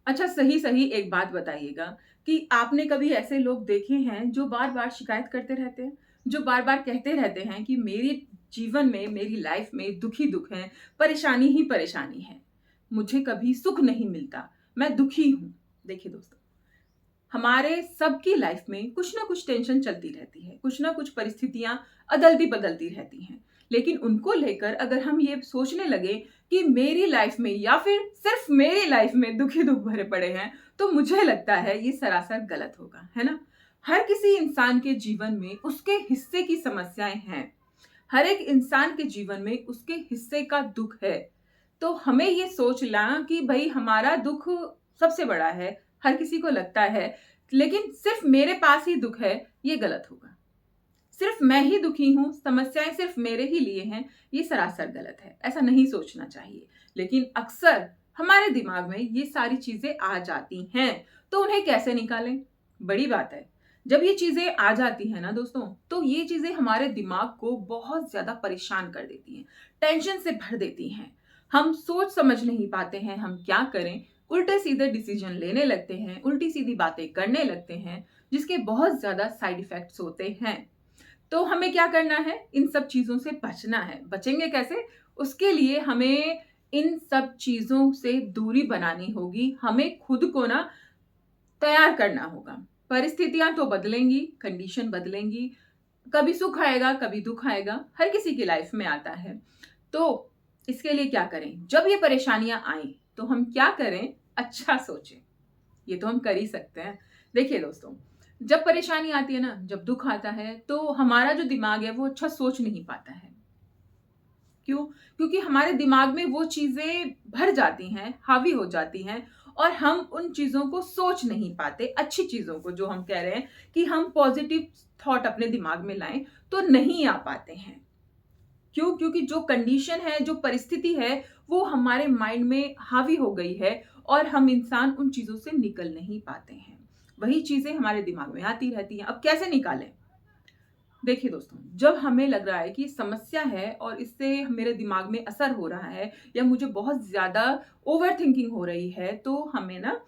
अच्छा, सही सही एक बात बताइएगा कि आपने कभी ऐसे लोग देखे हैं जो बार-बार शिकायत करते रहते हैं? जो बार-बार कहते रहते हैं कि मेरे जीवन में, मेरी लाइफ में दुःख ही दुःख है, परेशानी ही परेशानी है। मुझे कभी सुख नहीं मिलता, मैं दुखी हूँ। देखिए दोस्तों, हमारे सबकी लाइफ में कुछ ना कुछ टेंशन चलती रहती है, कुछ ना कुछ परिस्थितियां अदलती बदलती रहती हैं। लेकिन उनको लेकर अगर हम ये सोचने लगे कि मेरी लाइफ में या फिर सिर्फ मेरी लाइफ में दुख ही दुख भरे पड़े हैं, तो मुझे लगता है ये सरासर गलत होगा, है ना। हर किसी इंसान के जीवन में उसके हिस्से की समस्याएं हैं। हर एक इंसान के जीवन में उसके हिस्से का दुख है। तो हमें ये सोच लेना कि भाई हमारा दुख सबसे बड़ा है, हर किसी को लगता है, लेकिन सिर्फ मेरे पास ही दुख है, ये गलत होगा। सिर्फ मैं ही दुखी हूँ, समस्याएं सिर्फ मेरे ही लिए हैं, ये सरासर गलत है। ऐसा नहीं सोचना चाहिए। लेकिन अक्सर हमारे दिमाग में ये सारी चीजें आ जाती हैं, तो उन्हें कैसे निकालें? बड़ी बात है। जब ये चीजें आ जाती हैं ना दोस्तों, तो ये चीजें हमारे दिमाग को बहुत ज्यादा परेशान कर देती हैं, टेंशन से भर देती हैं। हम सोच समझ नहीं पाते हैं हम क्या करें, उल्टे सीधे डिसीजन लेने लगते हैं, उल्टी सीधी बातें करने लगते हैं, जिसके बहुत ज्यादा साइड इफेक्ट्स होते हैं। तो हमें क्या करना है? इन सब चीज़ों से बचना है। बचेंगे कैसे? उसके लिए हमें इन सब चीज़ों से दूरी बनानी होगी। हमें खुद को ना तैयार करना होगा। परिस्थितियाँ तो बदलेंगी, कंडीशन बदलेंगी, कभी सुख आएगा, कभी दुःख आएगा, हर किसी की लाइफ में आता है। तो इसके लिए क्या करें? जब ये परेशानियाँ आएँ, तो हम क्या करें? अच्छा सोचें। ये तो हम कर ही सकते हैं। देखिए दोस्तों, जब परेशानी आती है ना, जब दुःख आता है, तो हमारा जो दिमाग है वो अच्छा सोच नहीं पाता है। क्यों? क्योंकि हमारे दिमाग में वो चीज़ें भर जाती हैं, हावी हो जाती हैं और हम उन चीज़ों को सोच नहीं पाते, अच्छी चीज़ों को जो हम कह रहे हैं कि हम पॉजिटिव थॉट अपने दिमाग में लाएँ, तो नहीं आ पाते हैं। क्यों? क्योंकि जो कंडीशन है, जो परिस्थिति है, वो हमारे माइंड में हावी हो गई है और हम इंसान उन चीज़ों से निकल नहीं पाते हैं। वही चीज़ें हमारे दिमाग में आती रहती हैं। अब कैसे निकालें? देखिए दोस्तों, जब हमें लग रहा है कि समस्या है और इससे मेरे दिमाग में असर हो रहा है या मुझे बहुत ज़्यादा ओवरथिंकिंग हो रही है, तो हमें ना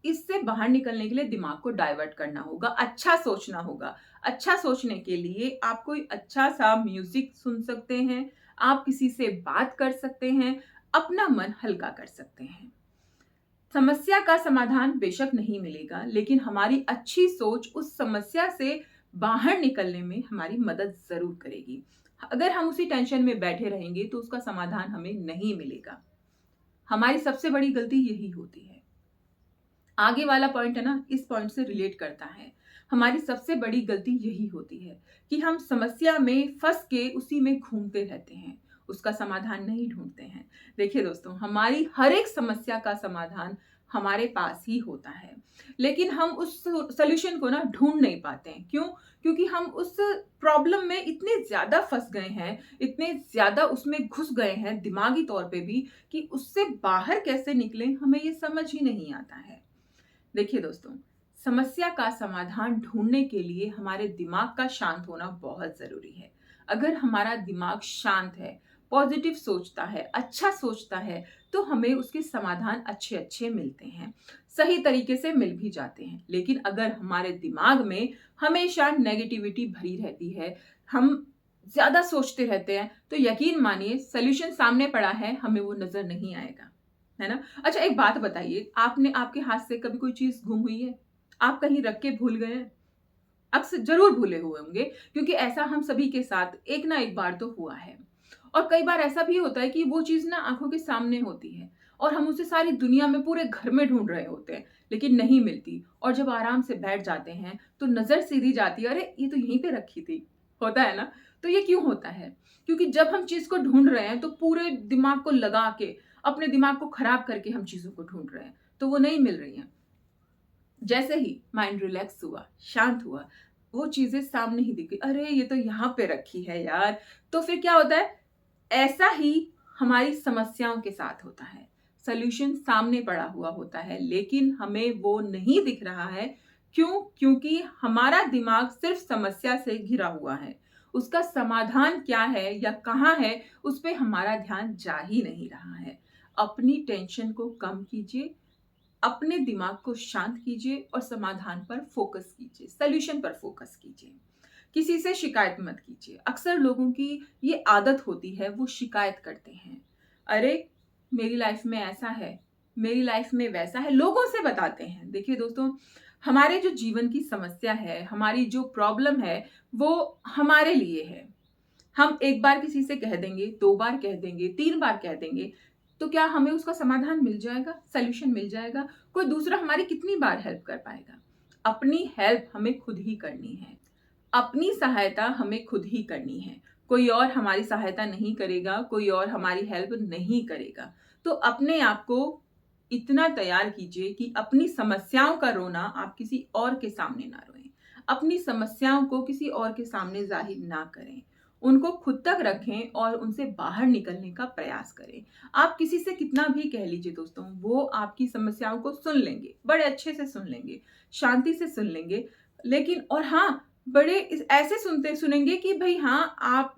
इससे बाहर निकलने के लिए दिमाग को डाइवर्ट करना होगा, अच्छा सोचना होगा। अच्छा सोचने के लिए आप कोई अच्छा-सा म्यूज़िक सुन सकते हैं, आप किसी से बात कर सकते हैं, अपना मन हल्का कर सकते हैं। समस्या का समाधान बेशक नहीं मिलेगा, लेकिन हमारी अच्छी सोच उस समस्या से बाहर निकलने में हमारी मदद ज़रूर करेगी। अगर हम उसी टेंशन में बैठे रहेंगे, तो उसका समाधान हमें नहीं मिलेगा। हमारी सबसे बड़ी गलती यही होती है। आगे वाला पॉइंट है ना, इस पॉइंट से रिलेट करता है। हमारी सबसे बड़ी गलती यही होती है कि हम समस्या में फँस के उसी में घूमते रहते हैं, उसका समाधान नहीं ढूँढते हैं। देखिए दोस्तों, हमारी हर एक समस्या का समाधान हमारे पास ही होता है, लेकिन हम उस सॉल्यूशन को ना ढूँढ नहीं पाते हैं। क्यों? क्योंकि हम उस प्रॉब्लम में इतने ज़्यादा फँस गए हैं, इतने ज़्यादा उसमें घुस गए हैं दिमागी तौर पे भी, कि उससे बाहर कैसे निकलें, हमें ये समझ ही नहीं आता है। देखिए दोस्तों, समस्या का समाधान ढूँढने के लिए हमारे दिमाग का शांत होना बहुत ज़रूरी है। अगर हमारा दिमाग शांत है, पॉज़िटिव सोचता है, अच्छा सोचता है, तो हमें उसके समाधान अच्छे-अच्छे मिलते हैं, सही तरीके से मिल भी जाते हैं। लेकिन अगर हमारे दिमाग में हमेशा नेगेटिविटी भरी रहती है, हम ज़्यादा सोचते रहते हैं, तो यकीन मानिए सॉल्यूशन सामने पड़ा है, हमें वो नज़र नहीं आएगा। है ना? अच्छा, एक बात बताइए, आपने आपके हाथ से कभी कोई चीज़ गुम हुई है? आप कहीं रख के भूल गए हैं? अक्सर ज़रूर भूले हुए होंगे, क्योंकि ऐसा हम सभी के साथ एक ना एक बार तो हुआ है। और कई बार ऐसा भी होता है कि वो चीज़ ना आँखों के सामने होती है और हम उसे सारी दुनिया में, पूरे घर में ढूँढ रहे होते हैं, लेकिन नहीं मिलती, और जब आराम से बैठ जाते हैं, तो नज़र सीधी जाती है, अरे! ये तो यहीं पे रखी थी। होता है ना? तो ये क्यों होता है? क्योंकि जब हम चीज़ को ढूँढ रहे हैं, तो पूरे दिमाग को लगा के, अपने दिमाग को खराब करके हम चीज़ों को ढूँढ रहे हैं, तो वो नहीं मिल रही हैं। जैसे ही माइंड रिलैक्स हुआ, शांत हुआ, वो चीज़ें सामने ही दिखी, अरे! ये तो यहाँ पे रखी है यार। तो फिर क्या होता है? ऐसा ही हमारी समस्याओं के साथ होता है। सॉल्यूशन सामने पड़ा हुआ होता है, लेकिन हमें वो नहीं दिख रहा है। क्यों? क्योंकि हमारा दिमाग सिर्फ़ समस्या से घिरा हुआ है। उसका समाधान क्या है या कहाँ है, उस पे हमारा ध्यान जा ही नहीं रहा है। अपनी टेंशन को कम कीजिए, अपने दिमाग को शांत कीजिए और समाधान पर फोकस कीजिए, सॉल्यूशन पर फोकस कीजिए। किसी से शिकायत मत कीजिए। अक्सर लोगों की ये आदत होती है, वो शिकायत करते हैं। अरे! मेरी लाइफ में ऐसा है, मेरी लाइफ में वैसा है, लोगों से बताते हैं। देखिए दोस्तों, हमारे जो जीवन की समस्या है, हमारी जो प्रॉब्लम है, वो हमारे लिए है। हम एक बार किसी से कह देंगे, 2 बार कह देंगे, 3 बार कह देंगे, तो क्या हमें उसका समाधान मिल जाएगा? सॉल्यूशन मिल जाएगा? कोई दूसरा हमारी कितनी बार हेल्प कर पाएगा? अपनी हेल्प हमें खुद ही करनी है। अपनी सहायता हमें खुद ही करनी है। कोई और हमारी सहायता नहीं करेगा, कोई और हमारी हेल्प नहीं करेगा। तो अपने आप को इतना तैयार कीजिए कि अपनी समस्याओं का रोना आप किसी और के सामने ना रोएँ। अपनी समस्याओं को किसी और के सामने ज़ाहिर ना करें। उनको खुद तक रखें और उनसे बाहर निकलने का प्रयास करें। आप किसी से कितना भी कह लीजिए दोस्तों, वो आपकी समस्याओं को सुन लेंगे, बड़े अच्छे से सुन लेंगे, शांति से सुन लेंगे। लेकिन और हाँ, बड़े ऐसे सुनेंगे कि भई हाँ, आप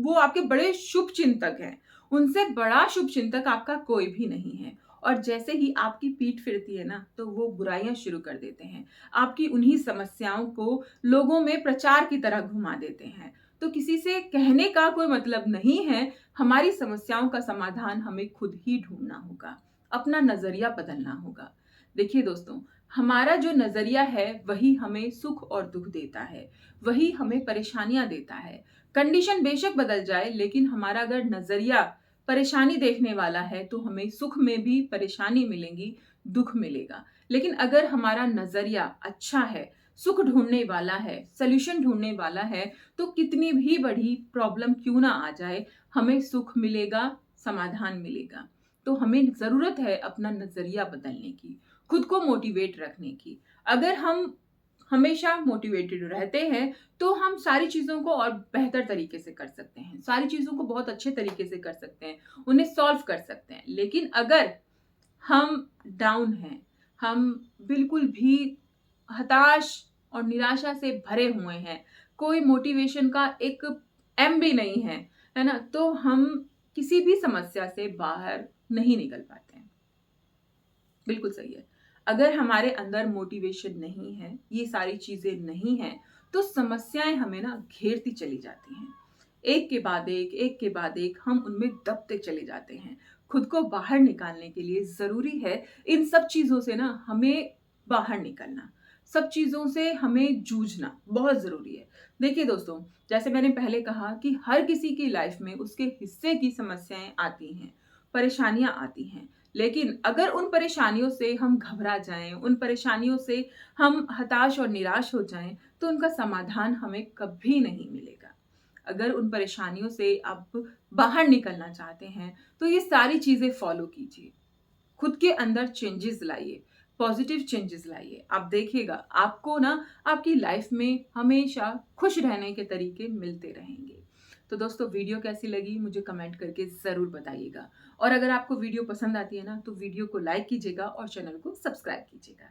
वो आपके बड़े शुभचिंतक हैं। उनसे बड़ा शुभचिंतक आपका कोई भी नहीं है। और जैसे ही आपकी पीठ फिरती है ना, तो वो बुराइयाँ शुरू कर देते हैं। आपकी उन्हीं समस्याओं को लोगों में प्रचार की तरह घुमा देते हैं। तो किसी से कहने का कोई मतलब नहीं है, हमारी समस्याओं का समाधान हमें खुद ही ढूँढना होगा। अपना नज़रिया बदलना होगा। देखिए दोस्तों, हमारा जो नज़रिया है वही हमें सुख और दुःख देता है, वही हमें परेशानियाँ देता है। कंडीशन बेशक बदल जाए, लेकिन हमारा अगर नज़रिया परेशानी देखने वाला है तो हमें सुख में भी परेशानी मिलेगी, दुःख मिलेगा। लेकिन अगर हमारा नज़रिया अच्छा है, सुख ढूँढने वाला है, सॉल्यूशन ढूँढने वाला है, तो कितनी भी बड़ी प्रॉब्लम क्यों ना आ जाए, हमें सुख मिलेगा, समाधान मिलेगा। तो हमें ज़रूरत है अपना नज़रिया बदलने की, खुद को मोटिवेट रखने की। अगर हम हमेशा मोटिवेटेड रहते हैं, तो हम सारी चीज़ों को और बेहतर तरीके से कर सकते हैं। सारी चीज़ों को बहुत अच्छे तरीके से कर सकते हैं, उन्हें सॉल्व कर सकते हैं। लेकिन अगर हम डाउन हैं, हम बिल्कुल भी हताश और निराशा से भरे हुए हैं, कोई मोटिवेशन का एक एम भी नहीं है, है ना? तो हम किसी भी समस्या से बाहर नहीं निकल पाते हैं। बिल्कुल सही है। अगर हमारे अंदर मोटिवेशन नहीं है, ये सारी चीज़ें नहीं हैं, तो समस्याएँ हमें ना घेरती चली जाती हैं। एक के बाद एक हम उनमें दबते चले जाते हैं। खुद को बाहर निकालने के लिए ज़रूरी है इन सब चीज़ों से ना हमें बाहर निकलना। सब चीज़ों से हमें जूझना बहुत ज़रूरी है। देखिए दोस्तों, जैसे मैंने पहले कहा कि हर किसी की लाइफ़ में उसके हिस्से की समस्याएँ आती हैं, परेशानियाँ आती हैं। लेकिन अगर उन परेशानियों से हम घबरा जाएँ, उन परेशानियों से हम हताश और निराश हो जाएँ, तो उनका समाधान हमें कभी नहीं मिलेगा। अगर उन परेशानियों से आप बाहर निकलना चाहते हैं, तो ये सारी चीज़ें फ़ॉलो कीजिए। खुद के अंदर चेंजेज़ लाइए, पॉज़िटिव चेंजेज़ लाइए। आप देखिएगा, आपको ना आपकी लाइफ़ में हमेशा खुश रहने के तरीके मिलते रहेंगे। तो दोस्तों, वीडियो कैसी लगी मुझे कमेंट करके ज़रूर बताइएगा। और अगर आपको वीडियो पसंद आती है ना, तो वीडियो को लाइक कीजिएगा और चैनल को सब्सक्राइब कीजिएगा।